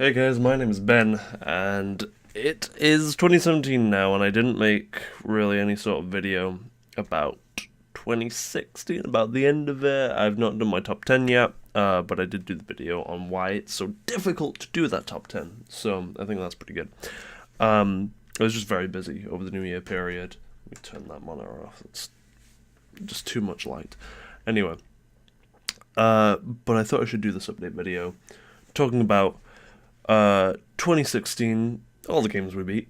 Hey guys, my name is Ben, and it is 2017 now, and I didn't make really any sort of video about 2016, about the end of it. I've not done my top 10 yet, but I did do the video on why it's so difficult to do that top 10, so I think that's pretty good. I was just very busy over the New Year period. Let me turn that monitor off, it's just too much light. Anyway, but I thought I should do this update video talking about 2016, all the games we beat,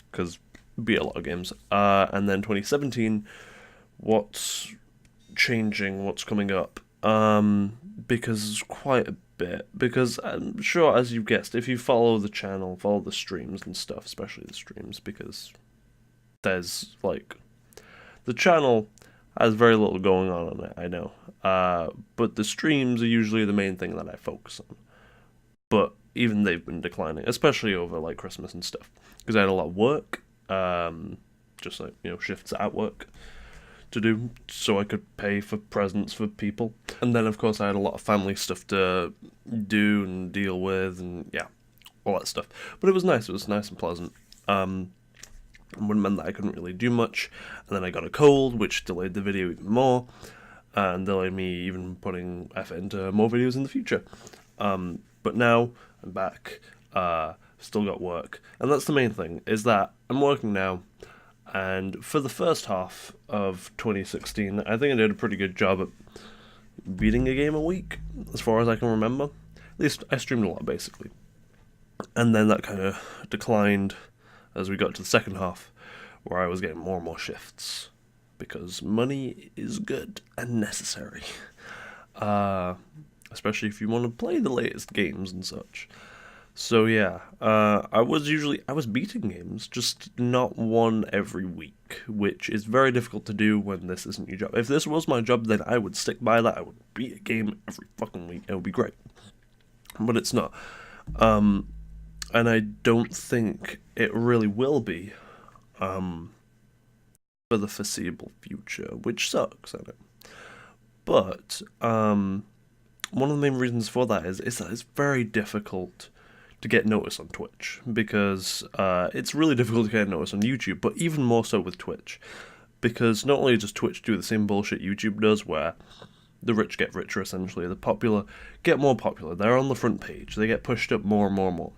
because we beat a lot of games, and then 2017, what's changing, what's coming up, because quite a bit, because I'm sure, as you guessed, if you follow the channel, follow the streams and stuff, especially the streams, because there's, like, the channel has very little going on it, I know, but the streams are usually the main thing that I focus on, but even they've been declining, especially over like Christmas and stuff, because I had a lot of work, just like shifts at work to do, so I could pay for presents for people, and then of course I had a lot of family stuff to do and deal with, and yeah, all that stuff. But it was nice. It was nice and pleasant. Would meant that I couldn't really do much, and then I got a cold, which delayed the video even more, and delayed me even putting effort into more videos in the future. But now I'm back, still got work, and that's the main thing, is that I'm working now, and for the first half of 2016, I think I did a pretty good job at beating a game a week, as far as I can remember. At least I streamed a lot, basically. And then that kind of declined as we got to the second half, where I was getting more and more shifts, because money is good and necessary. Especially if you want to play the latest games and such. So yeah, I was beating games, just not one every week, which is very difficult to do when this isn't your job. If this was my job, then I would stick by that. I would beat a game every fucking week. It would be great. But it's not. And I don't think it really will be, for the foreseeable future, which sucks, I know. But, one of the main reasons for that is that it's very difficult to get noticed on Twitch, because it's really difficult to get noticed on YouTube, but even more so with Twitch, because not only does Twitch do the same bullshit YouTube does, where the rich get richer, essentially, the popular get more popular, they're on the front page, they get pushed up more and more and more,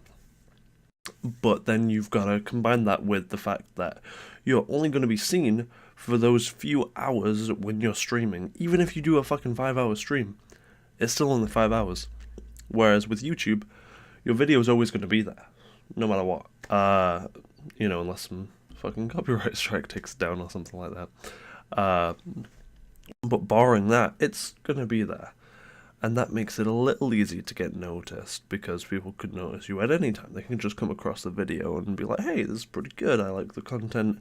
but then you've got to combine that with the fact that you're only going to be seen for those few hours when you're streaming. Even if you do a fucking 5-hour stream, it's still only 5 hours. Whereas with YouTube, your video is always going to be there, no matter what. Unless some fucking copyright strike takes it down or something like that. But barring that, it's going to be there. And that makes it a little easier to get noticed, because people could notice you at any time. They can just come across the video and be like, hey, this is pretty good, I like the content,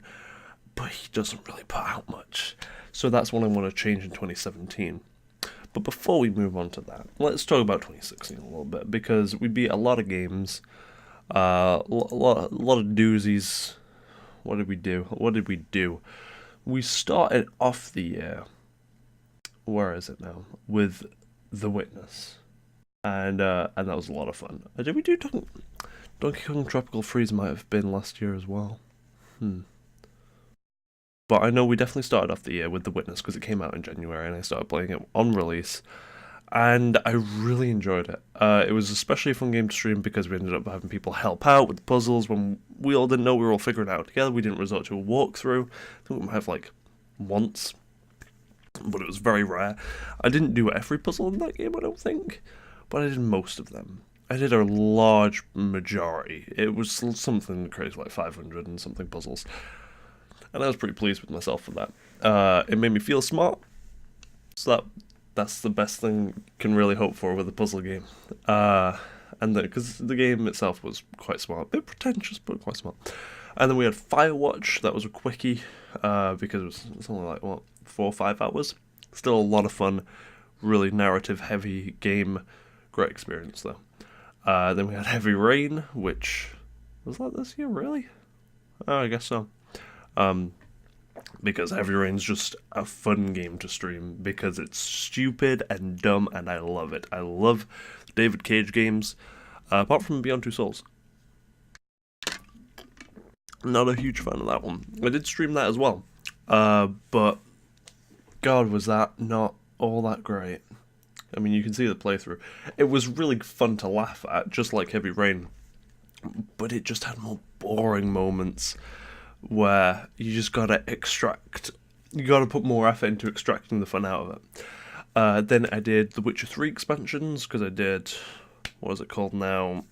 but he doesn't really put out much. So that's what I want to change in 2017. But before we move on to that, let's talk about 2016 a little bit, because we beat a lot of games, a lot of doozies. What did we do? We started off the year, where is it now, with The Witness, and that was a lot of fun. Did we do Donkey Kong Tropical Freeze? Might have been last year as well. But I know we definitely started off the year with The Witness, because it came out in January and I started playing it on release, and I really enjoyed it. It was especially a fun game to stream, because we ended up having people help out with the puzzles when we all didn't know we were all figuring it out together. We didn't resort to a walkthrough. I think we might have like once, but it was very rare. I didn't do every puzzle in that game, I don't think, but I did most of them. I did a large majority. It was something crazy, like 500 and something puzzles. And I was pretty pleased with myself for that. It made me feel smart, so that's the best thing you can really hope for with a puzzle game. And because the game itself was quite smart, a bit pretentious, but quite smart. And then we had Firewatch, that was a quickie, because it was only like, 4 or 5 hours. Still a lot of fun, really narrative-heavy game, great experience though. Then we had Heavy Rain, which, was that this year, really? Oh, I guess so. Because Heavy Rain's just a fun game to stream, because it's stupid and dumb, and I love it. I love David Cage games, apart from Beyond Two Souls. Not a huge fan of that one. I did stream that as well, but God, was that not all that great. I mean, you can see the playthrough. It was really fun to laugh at, just like Heavy Rain, but it just had more boring moments where you just gotta extract. You gotta put more effort into extracting the fun out of it. Then I did the Witcher 3 expansions, because I did, what is it called now?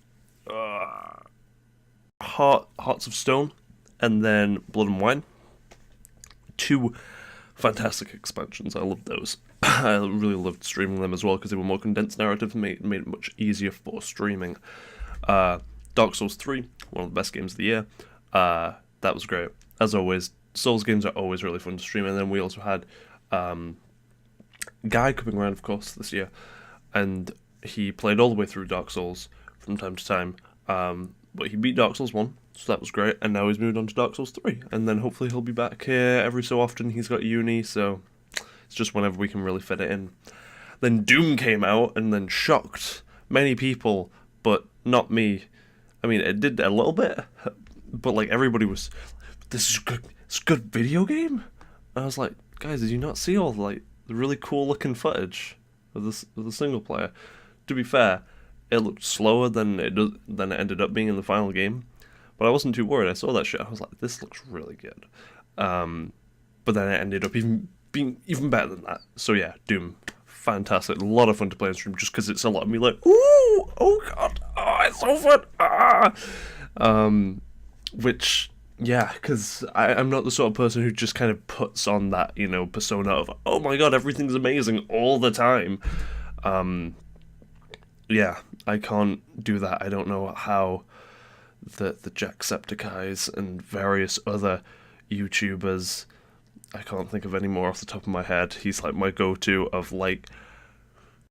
Hearts of Stone, and then Blood and Wine. 2 fantastic expansions. I loved those. I really loved streaming them as well because they were more condensed narrative and made it much easier for streaming. Dark Souls 3, one of the best games of the year. That was great. As always, Souls games are always really fun to stream. And then we also had Guy coming around, of course, this year. And he played all the way through Dark Souls from time to time. But he beat Dark Souls 1, so that was great. And now he's moved on to Dark Souls 3. And then hopefully he'll be back here every so often. He's got uni, so it's just whenever we can really fit it in. Then Doom came out and then shocked many people, but not me. I mean, it did a little bit, but like everybody was, this is good. It's a good video game. And I was like, guys, did you not see all like the really cool looking footage of the single player? To be fair, it looked slower than it ended up being in the final game, but I wasn't too worried. I saw that shit. I was like, this looks really good. But then it ended up being even better than that. So yeah, Doom, fantastic. A lot of fun to play on stream just because it's a lot of me like, ooh, oh god, oh, it's so fun. Which, yeah, because I'm not the sort of person who just kind of puts on that, persona of, oh my god, everything's amazing all the time. Yeah, I can't do that. I don't know how the Jacksepticeye's and various other YouTubers, I can't think of any more off the top of my head. He's like my go-to of like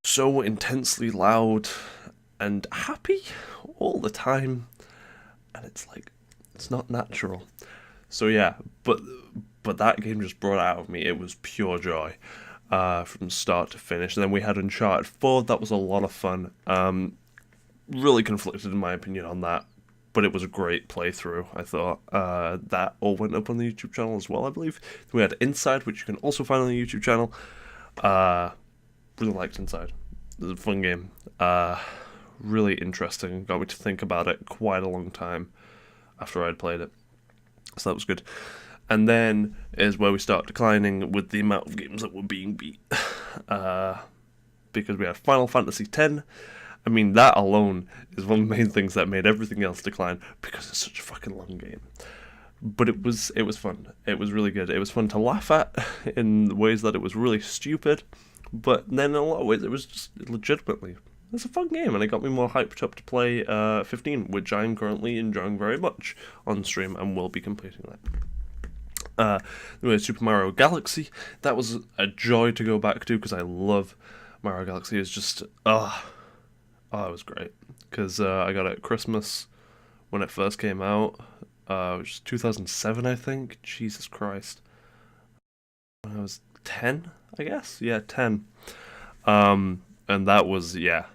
so intensely loud and happy all the time, and it's like it's not natural. So yeah, but that game just brought it out of me. It was pure joy. From start to finish. And then we had Uncharted 4, that was a lot of fun. Really conflicted in my opinion on that, but it was a great playthrough, I thought. That all went up on the YouTube channel as well, I believe. We had Inside, which you can also find on the YouTube channel. Really liked Inside. It was a fun game. Really interesting. Got me to think about it quite a long time after I'd played it. So that was good. And then is where we start declining with the amount of games that were being beat. Because we had Final Fantasy X. I mean, that alone is one of the main things that made everything else decline, because it's such a fucking long game. But it was fun. It was really good. It was fun to laugh at in ways that it was really stupid. But then in a lot of ways, it was just legitimately, it's a fun game, and it got me more hyped up to play 15, which I'm currently enjoying very much on stream, and will be completing that. We had Super Mario Galaxy. That was a joy to go back to because I love Mario Galaxy. It's just, it was great. Because I got it at Christmas when it first came out, which was 2007, I think. Jesus Christ. When I was 10, I guess? Yeah, 10. And that was a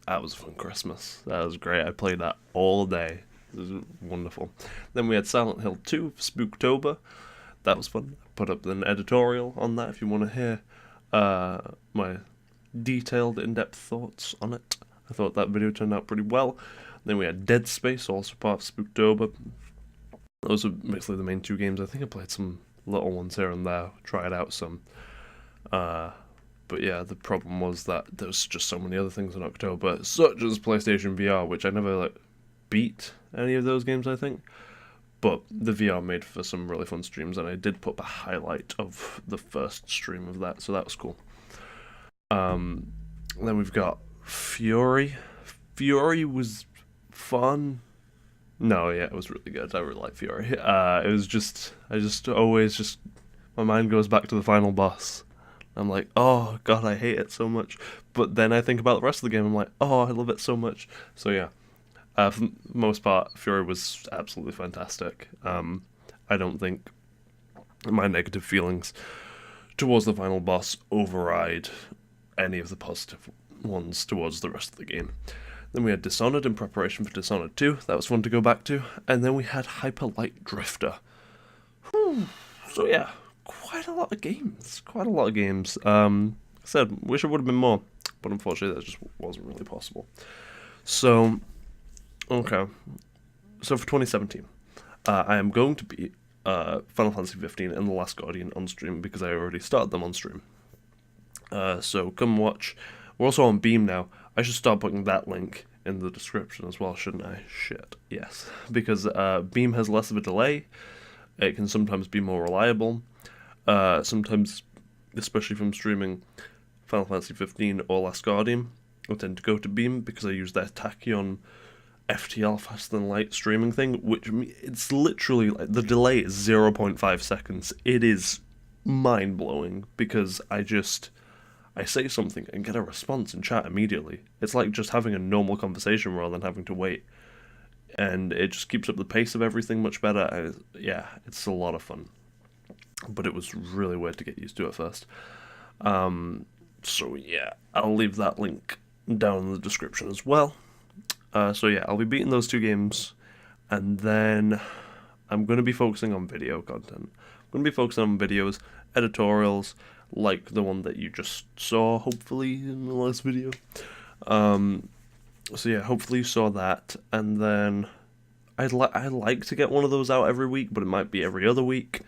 fun Christmas. That was great. I played that all day. It was wonderful. Then we had Silent Hill 2 for Spooktober. That was fun. Put up an editorial on that if you want to hear my detailed, in-depth thoughts on it. I thought that video turned out pretty well. Then we had Dead Space, also part of Spooktober. Those are basically the main 2 games. I think I played some little ones here and there, tried out some. But yeah, the problem was that there was just so many other things in October, such as PlayStation VR, which I never beat any of those games, I think. But the VR made for some really fun streams, and I did put a highlight of the first stream of that, so that was cool. Then we've got Fury. Fury was fun. No, yeah, it was really good. I really like Fury. It was just, my mind goes back to the final boss. I'm like, oh god, I hate it so much. But then I think about the rest of the game, I'm like, oh, I love it so much. So yeah. For the most part, Fury was absolutely fantastic. I don't think my negative feelings towards the final boss override any of the positive ones towards the rest of the game. Then we had Dishonored in preparation for Dishonored 2. That was fun to go back to. And then we had Hyper Light Drifter. Whew. So yeah, quite a lot of games. Quite a lot of games. I said, wish it would have been more, but unfortunately that just wasn't really possible. So, okay. So for 2017, I am going to beat Final Fantasy 15 and The Last Guardian on stream because I already started them on stream. So come watch. We're also on Beam now. I should start putting that link in the description as well, shouldn't I? Shit, yes. Because Beam has less of a delay. It can sometimes be more reliable. Sometimes, especially from streaming Final Fantasy 15 or Last Guardian, I tend to go to Beam because I use their Tachyon FTL faster than light streaming thing, which it's literally like the delay is 0.5 seconds. It is mind blowing because I say something and get a response in chat immediately. It's like just having a normal conversation rather than having to wait. And it just keeps up the pace of everything much better. Yeah, it's a lot of fun. But it was really weird to get used to at first. So yeah, I'll leave that link down in the description as well. So yeah, I'll be beating those 2 games. And then I'm going to be focusing on video content. I'm going to be focusing on videos, editorials, like the one that you just saw, hopefully, in the last video. So yeah, hopefully you saw that, and then I'd like to get one of those out every week, but it might be every other week.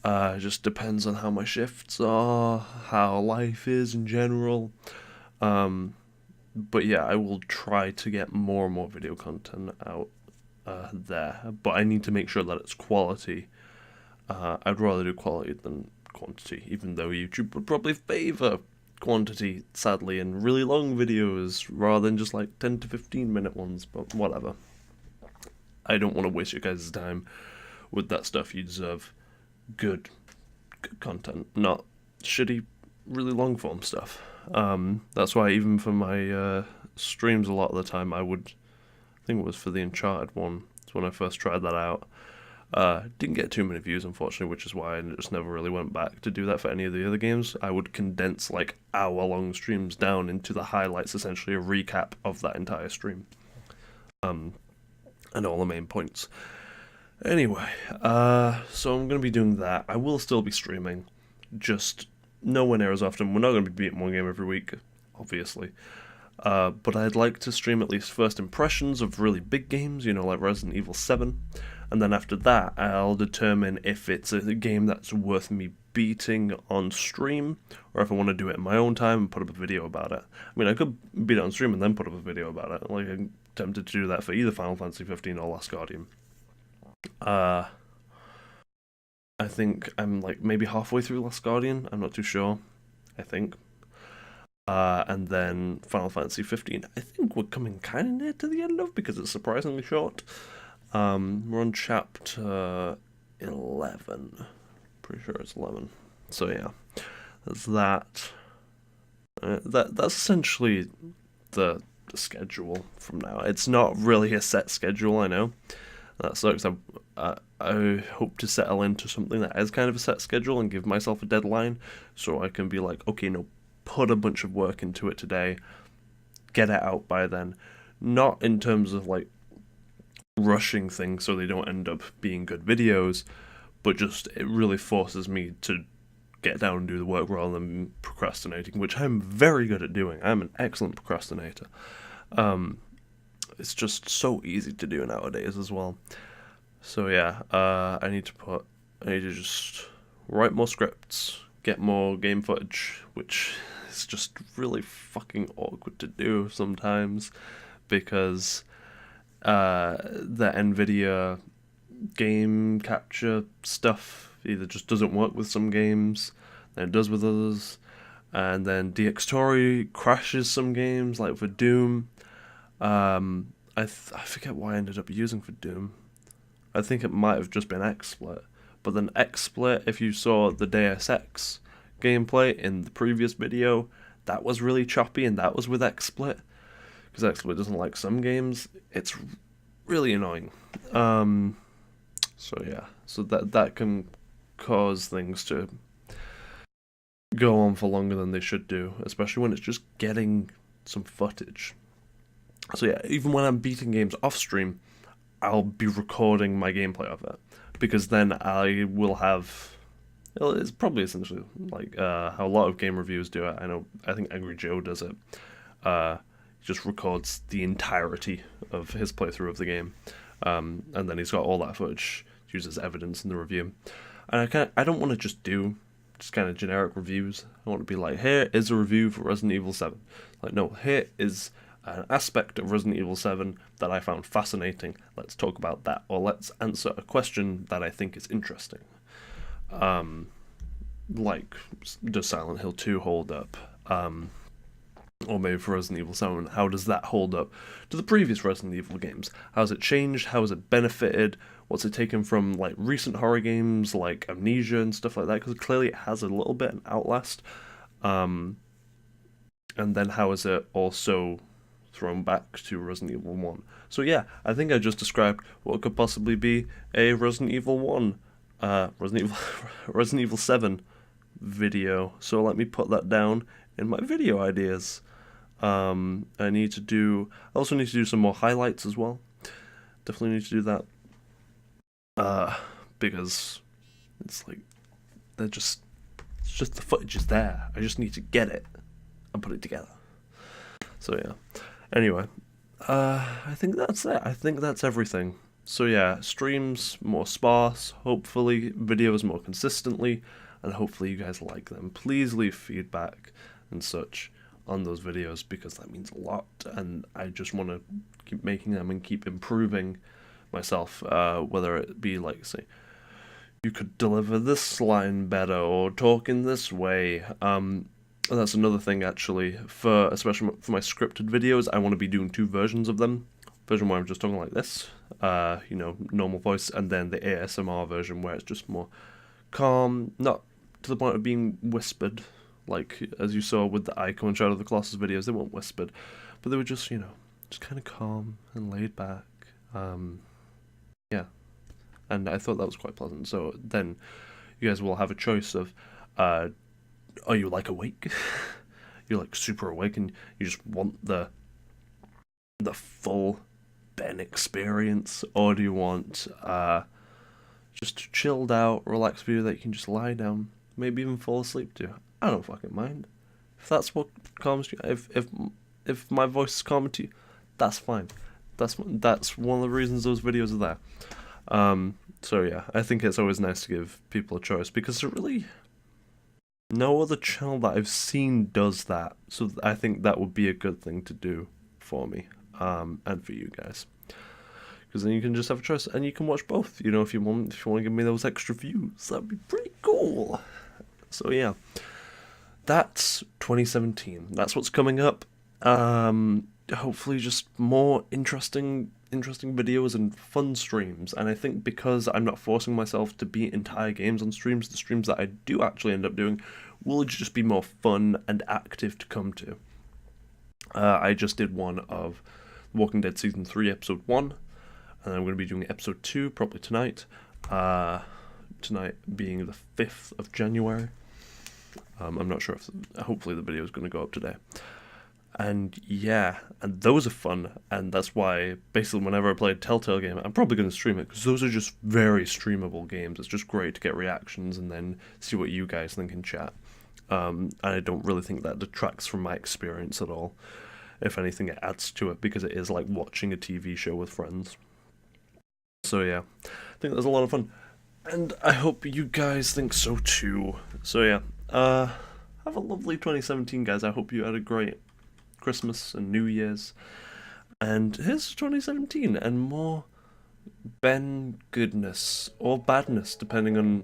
It just depends on how my shifts are, how life is in general. But yeah, I will try to get more and more video content out there, but I need to make sure that it's quality. I'd rather do quality than quantity, even though YouTube would probably favour quantity, sadly, in really long videos rather than just like 10 to 15 minute ones, but whatever. I don't want to waste your guys' time with that stuff. You deserve good content, not shitty, really long form stuff. That's why even for my streams a lot of the time I think it was for the Uncharted one, it's when I first tried that out. Didn't get too many views, unfortunately, which is why I just never really went back to do that for any of the other games. I would condense like hour-long streams down into the highlights, essentially a recap of that entire stream, and all the main points. Anyway, so I'm going to be doing that. I will still be streaming, just nowhere near as often. We're not going to be beating one game every week, obviously. But I'd like to stream at least first impressions of really big games, like Resident Evil 7. And then after that, I'll determine if it's a game that's worth me beating on stream, or if I want to do it in my own time and put up a video about it. I mean, I could beat it on stream and then put up a video about it. Like, I'm tempted to do that for either Final Fantasy 15 or Last Guardian. I think I'm like maybe halfway through Last Guardian. I'm not too sure. I think. And then Final Fantasy 15, I think we're coming kind of near to the end of because it's surprisingly short. We're on chapter 11. Pretty sure it's 11. So yeah, there's that. That's essentially the schedule from now. It's not really a set schedule, I know. That sucks. I hope to settle into something that is kind of a set schedule and give myself a deadline so I can be like, okay, no, put a bunch of work into it today, get it out by then. Not in terms of like rushing things so they don't end up being good videos, but just it really forces me to get down and do the work rather than procrastinating, which I'm very good at doing. I'm an excellent procrastinator. It's just so easy to do nowadays as well. So yeah, I need to just write more scripts, get more game footage, which is just really fucking awkward to do sometimes because the NVIDIA game capture stuff either just doesn't work with some games, then it does with others, and then DxTory crashes some games, like for Doom. I forget what I ended up using for Doom. I think it might have just been XSplit, but then XSplit, if you saw the Deus Ex gameplay in the previous video, that was really choppy, and that was with XSplit, because XSplit doesn't like some games. It's really annoying. So yeah, so that can cause things to go on for longer than they should do, especially when it's just getting some footage. So yeah, even when I'm beating games off stream, I'll be recording my gameplay of it, because then I will have. Well, it's probably essentially like how a lot of game reviewers do it. I think Angry Joe does it. He just records the entirety of his playthrough of the game, and then he's got all that footage to use as evidence in the review. And I don't want to just do kind of generic reviews. I want to be like, here is a review for Resident Evil 7. Like, no, here is an aspect of Resident Evil 7 that I found fascinating. Let's talk about that, or let's answer a question that I think is interesting. Like, does Silent Hill 2 hold up? Or maybe for Resident Evil 7, how does that hold up to the previous Resident Evil games? How has it changed? How has it benefited? What's it taken from like recent horror games like Amnesia and stuff like that? Because clearly it has a little bit in Outlast. And then how is it also thrown back to Resident Evil 1? So yeah, I think I just described what could possibly be a Resident Evil 1, Resident Evil 7 video. So let me put that down in my video ideas. I also need to do some more highlights as well. Definitely need to do that. Because it's like it's just the footage is there. I just need to get it and put it together. So yeah. Anyway, I think that's it. I think that's everything. So yeah, streams more sparse, hopefully videos more consistently, and hopefully you guys like them. Please leave feedback and such on those videos, because that means a lot, and I just want to keep making them and keep improving myself, whether it be like, say, you could deliver this line better or talk in this way. That's another thing actually, especially for my scripted videos. I want to be doing two versions of them. Version where I'm just talking like this, normal voice, and then the ASMR version where it's just more calm, not to the point of being whispered, like as you saw with the Ico and Shadow of the Colossus videos. They weren't whispered, but they were just, just kind of calm and laid back. Yeah, and I thought that was quite pleasant. So then you guys will have a choice of, are you like awake? You're like super awake and you just want the full Ben experience, or do you want just a chilled out, relaxed video that you can just lie down, maybe even fall asleep to? I don't fucking mind. If that's what calms you, if my voice is calming to you, that's fine. That's one of the reasons those videos are there. So yeah, I think it's always nice to give people a choice, because there really no other channel that I've seen does that. So I think that would be a good thing to do for me, and for you guys, because then you can just have a choice and you can watch both. If you want to give me those extra views, that'd be pretty cool. So yeah, that's 2017. That's what's coming up. Hopefully just more interesting videos and fun streams. And I think because I'm not forcing myself to beat entire games on streams, the streams that I do actually end up doing will just be more fun and active to come to. I just did one of Walking Dead Season 3, Episode 1, and I'm going to be doing Episode 2 probably tonight. Tonight being the 5th of January. I'm not sure if, hopefully the video is going to go up today. And yeah, and those are fun, and that's why basically whenever I play a Telltale game, I'm probably going to stream it, because those are just very streamable games. It's just great to get reactions and then see what you guys think in chat. And I don't really think that detracts from my experience at all. If anything, it adds to it, because it is like watching a TV show with friends. So yeah, I think that's a lot of fun, and I hope you guys think so too. So yeah, have a lovely 2017, guys. I hope you had a great Christmas and New Year's, and here's 2017 and more Ben goodness or badness, depending on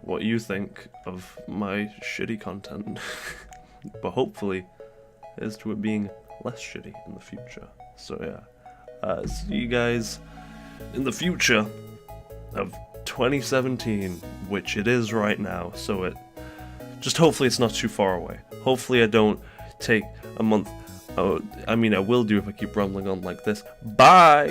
what you think of my shitty content. But hopefully here's to it being less shitty in the future. So yeah, see you guys in the future of 2017, which it is right now. So hopefully it's not too far away. Hopefully I don't take a month. I will do if I keep rambling on like this. Bye!